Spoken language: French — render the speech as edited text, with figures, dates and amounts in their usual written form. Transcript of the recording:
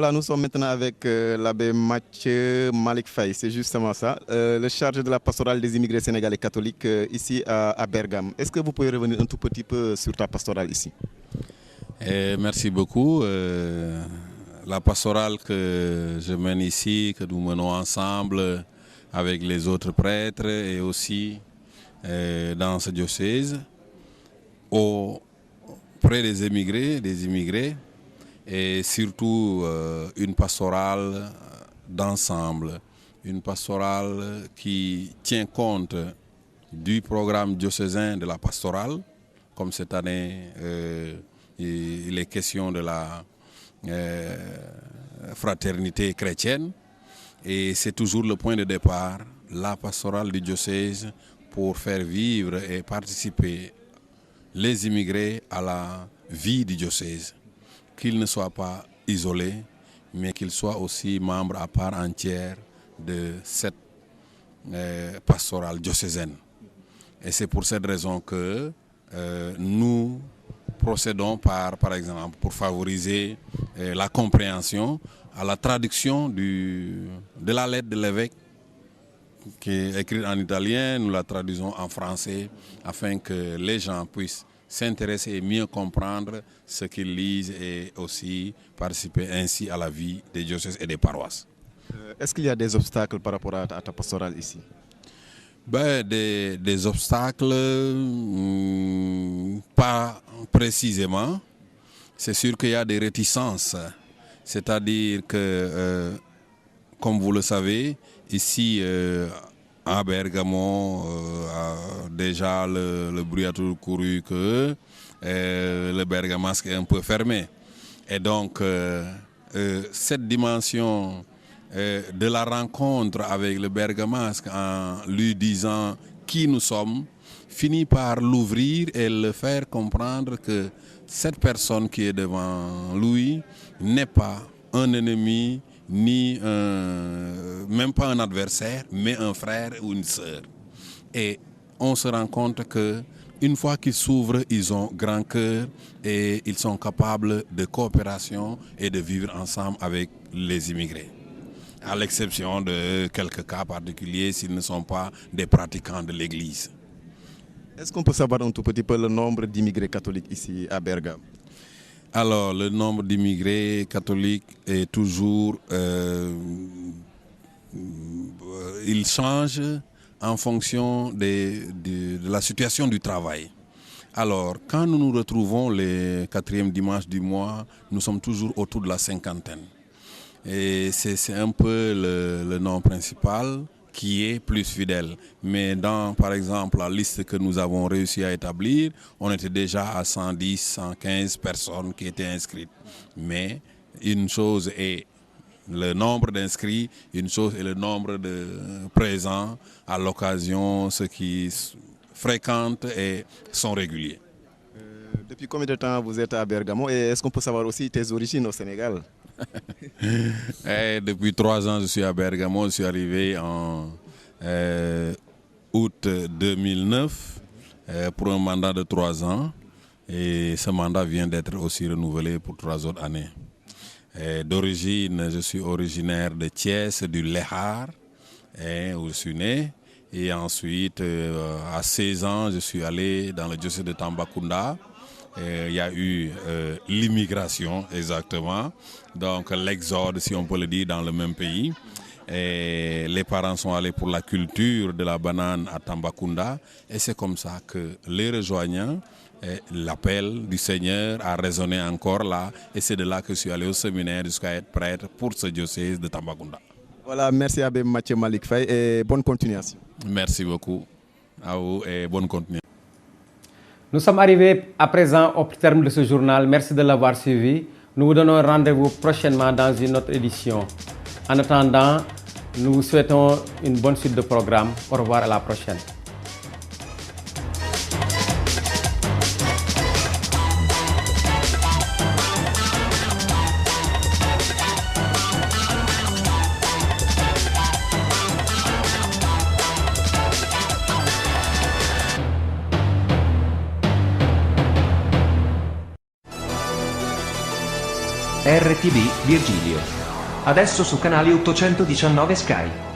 Voilà, nous sommes maintenant avec l'abbé Mathieu Malik Faye, c'est justement ça, le chargé de la pastorale des immigrés sénégalais catholiques ici à Bergame. Est-ce que vous pouvez revenir un tout petit peu sur ta pastorale ici? Merci beaucoup. La pastorale que je mène ici, que nous menons ensemble avec les autres prêtres et aussi dans ce diocèse, auprès des immigrés, et surtout une pastorale d'ensemble, une pastorale qui tient compte du programme diocésain de la pastorale, comme cette année il est question de la fraternité chrétienne, et c'est toujours le point de départ, la pastorale du diocèse, pour faire vivre et participer les immigrés à la vie du diocèse, qu'ils ne soient pas isolés, mais qu'ils soient aussi membres à part entière de cette pastorale diocésaine. Et c'est pour cette raison que nous procédons par exemple, pour favoriser la compréhension, à la traduction de la lettre de l'évêque qui est écrite en italien, nous la traduisons en français afin que les gens puissent s'intéresser et mieux comprendre ce qu'ils lisent et aussi participer ainsi à la vie des diocèses et des paroisses. Est-ce qu'il y a des obstacles par rapport à ta pastorale ici? Des obstacles, pas précisément. C'est sûr qu'il y a des réticences. C'est-à-dire que, comme vous le savez, ici à Bergamo, déjà le bruit a toujours couru que le bergamasque est un peu fermé. Et donc, cette dimension de la rencontre avec le bergamasque en lui disant qui nous sommes, finit par l'ouvrir et le faire comprendre que cette personne qui est devant lui n'est pas un ennemi, ni même pas un adversaire, mais un frère ou une sœur. Et on se rend compte que une fois qu'ils s'ouvrent, ils ont grand cœur et ils sont capables de coopération et de vivre ensemble avec les immigrés, à l'exception de quelques cas particuliers s'ils ne sont pas des pratiquants de l'Église. Est-ce qu'on peut savoir un tout petit peu le nombre d'immigrés catholiques ici à Bergame? Alors, le nombre d'immigrés catholiques est toujours... il change en fonction de la situation du travail. Alors, quand nous nous retrouvons les 4e dimanches du mois, nous sommes toujours autour de la cinquantaine. Et c'est un peu le nom principal qui est plus fidèle. Mais dans, par exemple, la liste que nous avons réussi à établir, on était déjà à 110, 115 personnes qui étaient inscrites. Mais une chose est le nombre d'inscrits, une chose est le nombre de présents à l'occasion, ceux qui fréquentent et sont réguliers. Depuis combien de temps vous êtes à Bergamo et est-ce qu'on peut savoir aussi tes origines au Sénégal? Depuis 3 ans, je suis à Bergamo. Je suis arrivé en août 2009 pour un mandat de 3 ans. Et ce mandat vient d'être aussi renouvelé pour 3 autres années. D'origine, je suis originaire de Thiès, du Léhar, où je suis né. Et ensuite, à 16 ans, je suis allé dans le diocèse de Tambacounda. Il y a eu l'immigration, exactement, donc l'exode, si on peut le dire, dans le même pays. Et les parents sont allés pour la culture de la banane à Tambacounda, et c'est comme ça que les rejoignant, l'appel du Seigneur a résonné encore là, et c'est de là que je suis allé au séminaire jusqu'à être prêtre pour ce diocèse de Tambacounda. Voilà, merci Abbé Mathieu Malik Faye et bonne continuation. Merci beaucoup à vous et bonne continuation. Nous sommes arrivés à présent au terme de ce journal. Merci de l'avoir suivi. Nous vous donnons rendez-vous prochainement dans une autre édition. En attendant, nous vous souhaitons une bonne suite de programme. Au revoir, à la prochaine. RTV Virgilio. Adesso su canale 819 Sky.